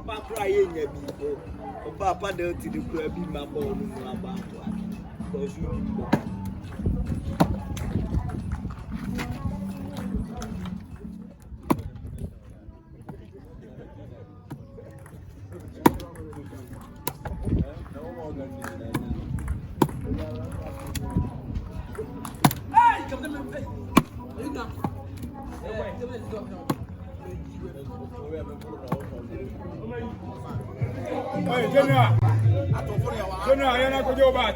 Papa crying, Papa don't to the crab in my bone about because you General, you're not going to go back.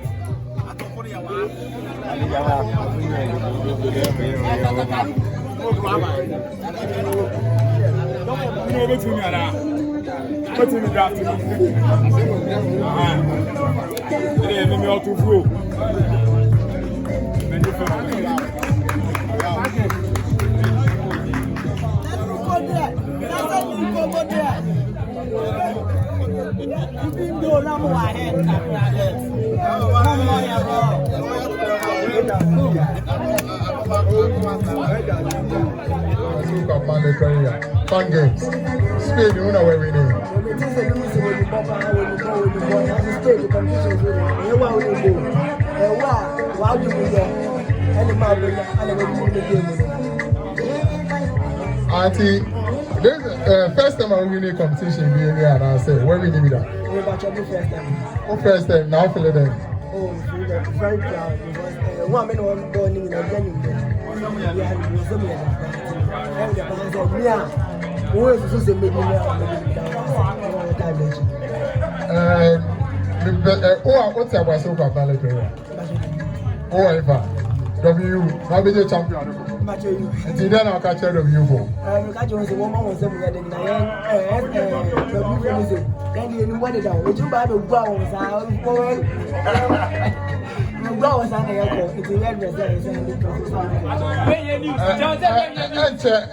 Fun games. Spain, you know where we need. Auntie, this first time I'm winning competition being here, and I said, where we need that? First time, now feel it then. Oh, very proud because one man was born in a venue. What's your Okuapeman? Oh, ever. W, how many champion? And then I'll catch W for. Catch was a woman was then you knew what it is. Would you buy the bones out? The bones are there. It's a red reserve.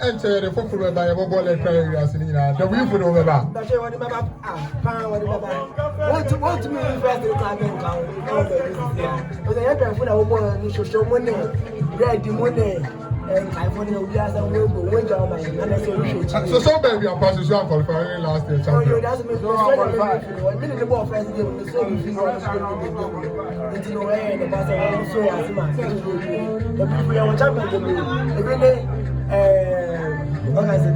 Enter the football by a mobile and prayer as in the W for over. But you want to want to me first to come in town. But I have to put a woman to show money, ready money. And I want to be as a wage on my and so baby, I'm passing so qualifying last year. Oh, you doesn't make one minute the ball first game, the same thing on the no way, and the pass around so as much. The people are champion. Every day, what I said.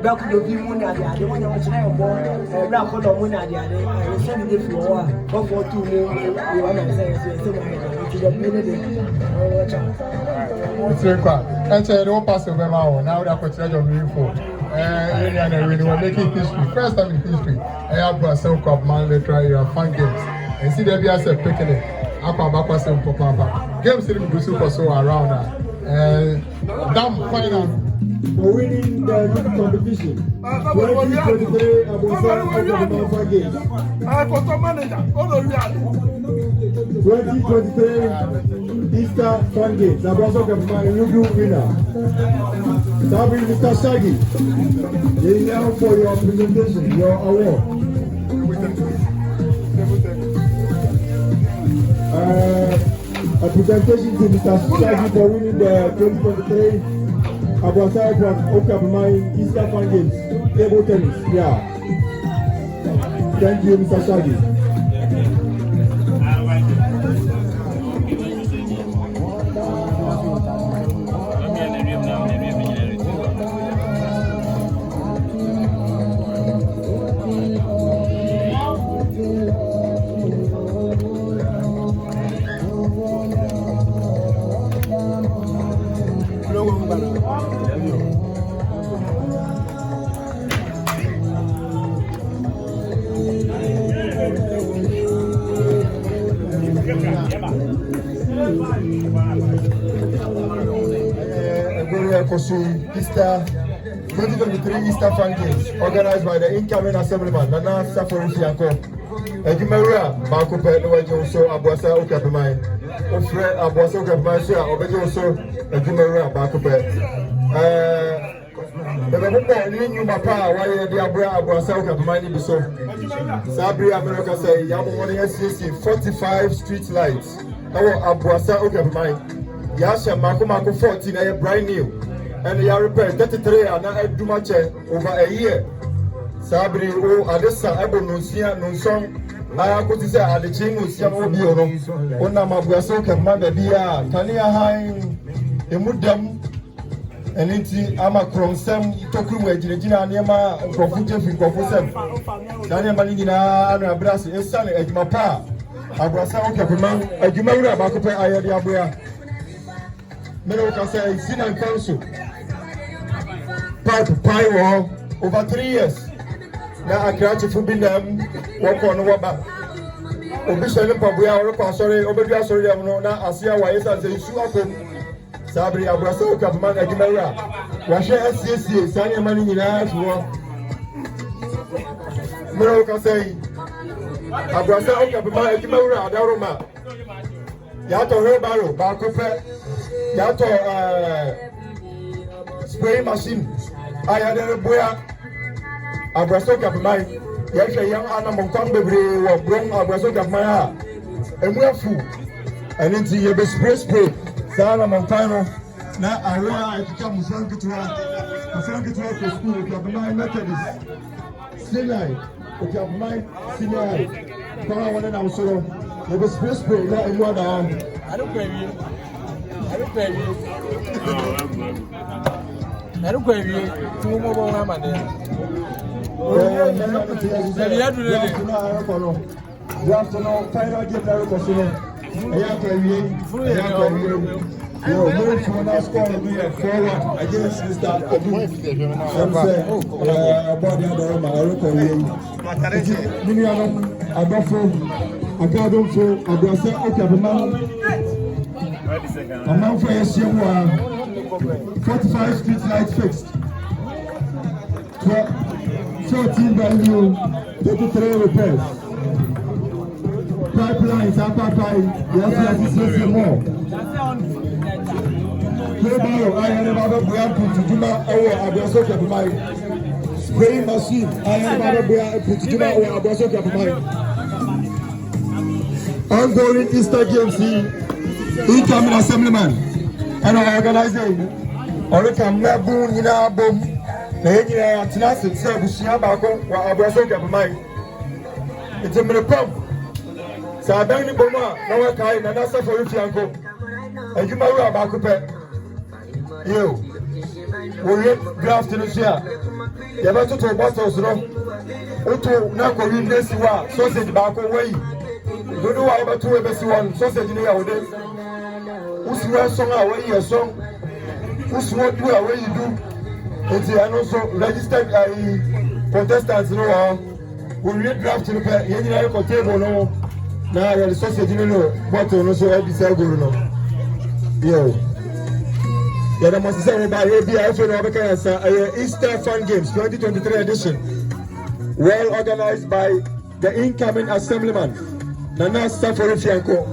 Back to the moon at the other one, I was trying to wrap on the moon at the other. I was sending it for a while. For 2 minutes, you want to say, to the minute. It's very quiet. And so don't pass over now. Now that we're trying to move forward. And we're making history. First time in history. I have Okuapeman later your fun games. And see there be as a picnic. Papa games in the super so around now. Damn final. For winning the competition. 2023 Aboasa Okuapeman Games. I 2023 Easter Fun Games. Aboasa Okuapeman Yugu winner. That will be Mr. Shaggy. Here now for your presentation, your award. A presentation to Mr. Shaggy for winning the 2023 Aboasa Okuapeman Easter Fun Games. Table tennis, yeah. Thank you, Mr. Shaggy. Easter 2023 Easter Fun Games organized by the incoming Assemblyman Nana Safori Fianko. Adwumawura Bakope no waje so Aboasa Okuapeman. Ofre Aboasa Okuapeman so obeje so Adwumawura Bakope. The people ni nyuma pa waye di Aboasa Okuapeman ni so. Sabri America say yamu woni SCC 45 street lights. Aboasa Okuapeman. Yasha mako 14 na brand new. And you repair 33 and I do much over a year. Sabri o adesa ebo nonsia nonson aya ko ti se adechi nonsia mo bi ono ona Aboasa Okuapeman da bia tani ahan emudam eniti ama kronsem tokuru agiragina niema nkrofo jefi nkrofo sem tani ma ni nyina anu abrase esane adwuma pa Aboasa Okuapeman Adwumawura ba ko pe ayede aboya mero ka say Sinan Council pipe pie over 3 years na akrachi fu bi nam woko no woba obi shele pabuya oroko asori obedu asori dem no na asia wa yesa se isu akom sabri Aboasa Okuapeman Adwumawura wa hwe asiesie sanye mani nyina so mero ka say Aboasa Okuapeman Adwumawura adaroma ya to hebaro ba ko pe ya to spray machine ayadere boya Aboasa Okuapeman ya hwe yan anamon kwam bebre wo brom Aboasa Okuapeman ha emu afu eniti ye be spray sana montano na awa akika musankitwa ko school Okuapeman Methodist Sinai Okuapeman Sinai kwa wana na usoro ye be spray na emu ada I don't pay you. Two more women there. You have to know, find out your very question. I have to against Mr. Aboasa Okuapeman. A man for a 45 street lights fixed. 14 value, 33 repairs. Pipelines, pipe, yes, more. I have never put to Juma or Aboasa Okuapeman. Spraying machine, I have never put to Juma or Aboasa Okuapeman. Ongoing Easter games, incoming assemblyman, and organizing. Or can Maboon in our boom. The Engineer Tenacity said, Bushiabako, or Aboasa Okuapeman. It's a minute pump. So I don't know no kind and that's for Fianko. And you may have a you will graft in the share. You have to bottles, no? Uto Nako Nesiwa, sausage bako way. You know about 2 best one sausage in the day. Who's your song away your song? Who's what you away you do? It's also registered contestants, no? We will draft in the table, no? Now the sausage no bottle no so every cell go no. Yo. Yeah, must say about ABI for the Easter Fun Games 2023 edition. Well organized by the incoming assemblyman, Nana Safori Fianko.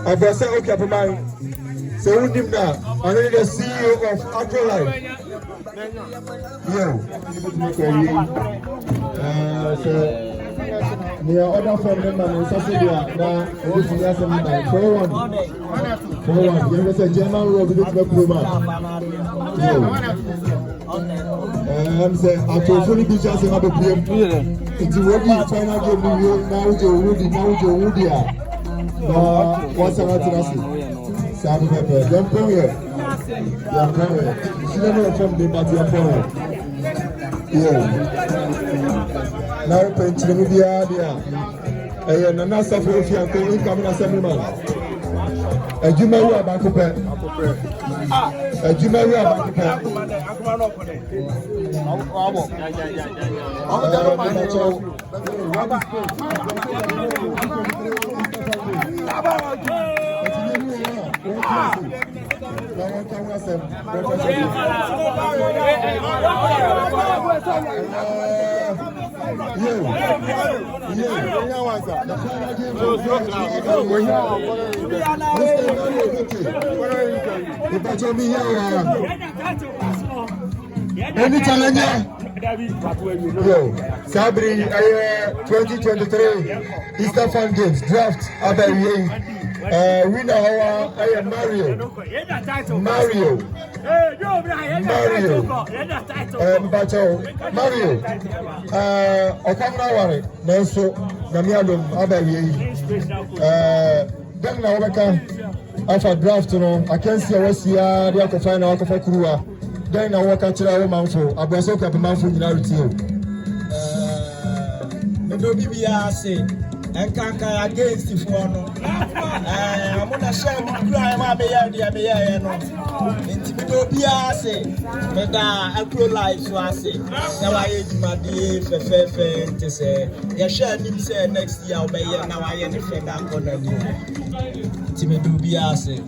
Aboasa Okuapeman. So we him now. And then the CEO of Agrolife. So the other family members are saying that this is just a 4-1. You know, German road to the program. I'm saying, I told you to just have a game. It's a final game. Now, Woody. What's the Sabu Pepper, don't come here. You're coming. You don't know from the party of now, pension will be there. And Nana Safori Fianko incoming assemblyman. Adwumawura back up. Adwumawura back Any challenger? Yo, Sabri, 2023 Easter Fun Games draft winner Mario. Mario. Mario. Okuapeman. Nelson. Namiadum. Abaye. Then na wabeka. After draft, I can't see what's here. They are to find out for Kurua. Then na waka chira woman for Aboasa Okuapeman for United. No BBA say. And can't against the phone. I'm gonna share with you. I'm a bear, no. Intimido Biase, Meda, I pro life, so I say. Now I age my dear, fair, to say. You share him say next year, obey, now I am a friend. I'm gonna do Intimido Biase.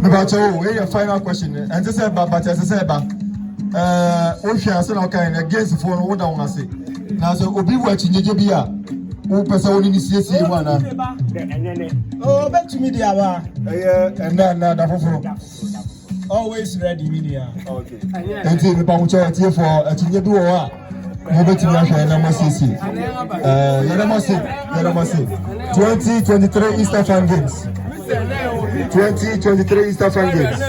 But your final question, and this is about, but as I said, if you are still okay against the phone, what I want to say. Now, so Obi watching Jabia, who person only sees one. Oh, back to me, dear. And then Always ready, media. Okay. And the Pamucha here for a Tinjabua. Mobile Yaramasi. 2023 Easter Fan Games. 2023 Easter Fan Games.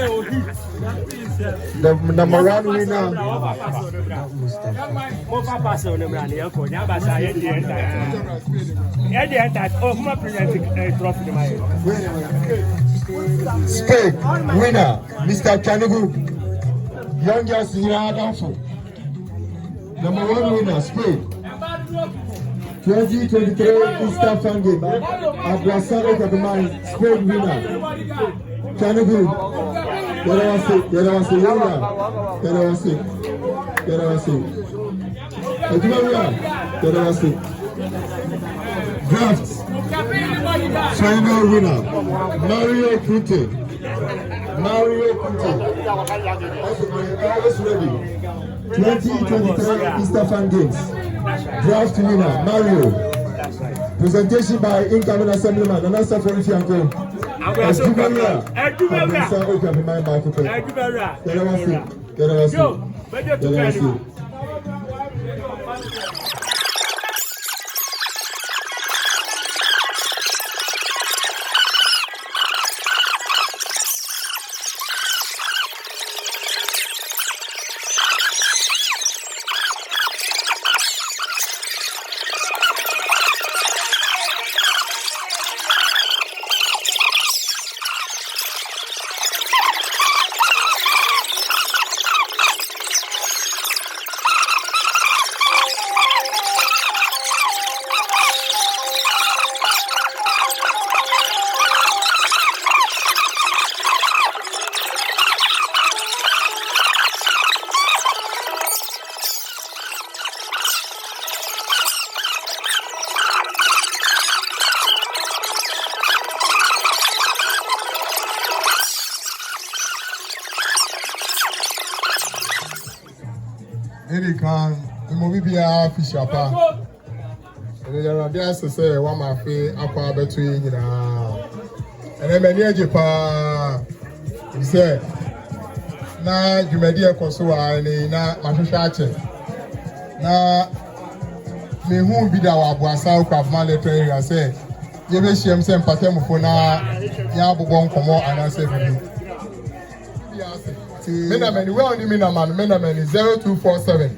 The number one winner. Spain winner, Mr. Kanugu. Youngest in Adamfo. Number one winner, Spain. 2023 Easter Fan Game. Aboasa Okuapeman, Spain winner. Kanugu. Adwumawura. Draft. Final winner. Mario Kunte. Always ready. 2023 Easter Fan Games. Draft winner. Mario. Presentation by incoming assemblyman and Safori Fianko. Adwumawura. Aboasa Okuapeman Marco. Maybe can movie be a fish up. And then I say, one my free aqua between you know. And then many Japan, he said, now you may dear Kosoa and now my shache. Now, me who be the Aboasa Okuapeman letter, I say, you may see him send Patem for now, Yabu won't come out and I say, Menaman, well, you mean a man, Menaman is 0247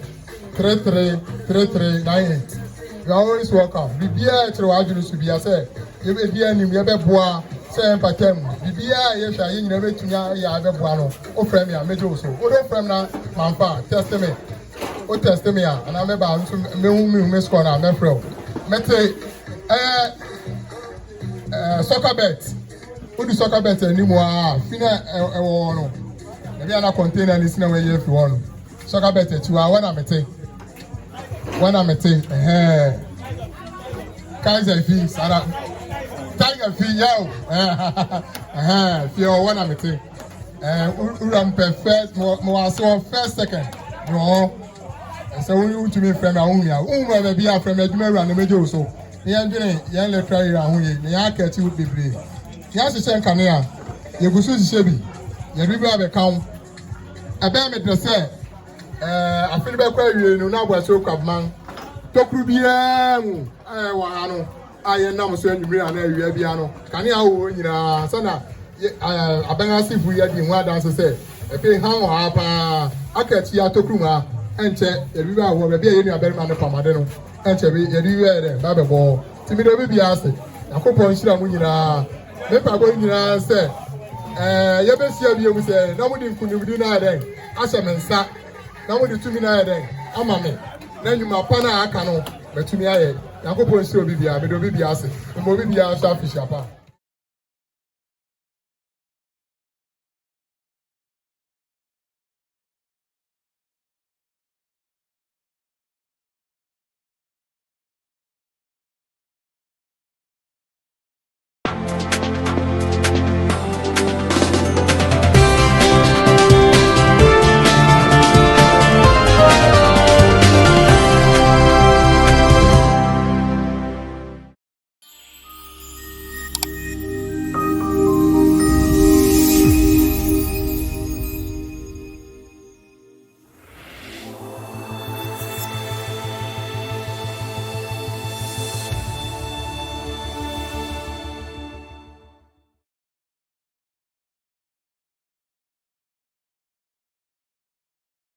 333398. You are always welcome. Be here to Ajus to be a say. You may be any Yabua, say Patem. Be here, yes, I never to Yabuano, or Premier, Mejoso, or Fremna, Mampa, Testament, or Testamia, and I'm about to me, Miss Corner, Mefro. Mete, soccer bet. Who do soccer bet anymore? Fina, no. Maybe I'm not container listening away if you want. Soccer bet 2 hours when I'm a thing. Kaiser fee, Sarah. Tiger fee, yo. Feel when I'm a thing. Uram first, more so first second. No. So you to me from Aunia. Who be a friend of Adwumawura and the Major so. Yan let try around here. Yaka to be free. Yes, the same Kania. You go to Shebi. You river have a count. I bear me to say, I feel back where you know was so Okuapeman. Tokrubian, I am now saying you are a piano. Can you know, Sana? abangasi fu ya di nwa dance say e pe han o apa akati atokruma enche ebi ba wo be ye ni aberima no pamade no enche bi ye di we de ba be bo timi do bi ase akopon hira mu nyina me pa go nyina say ye be sia bi emu say na mu di nkunimdi na den asha mensa na mu di tumi na den ama me na nyuma pa na aka no betumi aye yakopon hira obi bia me do bi ase mo bi bia so afisha pa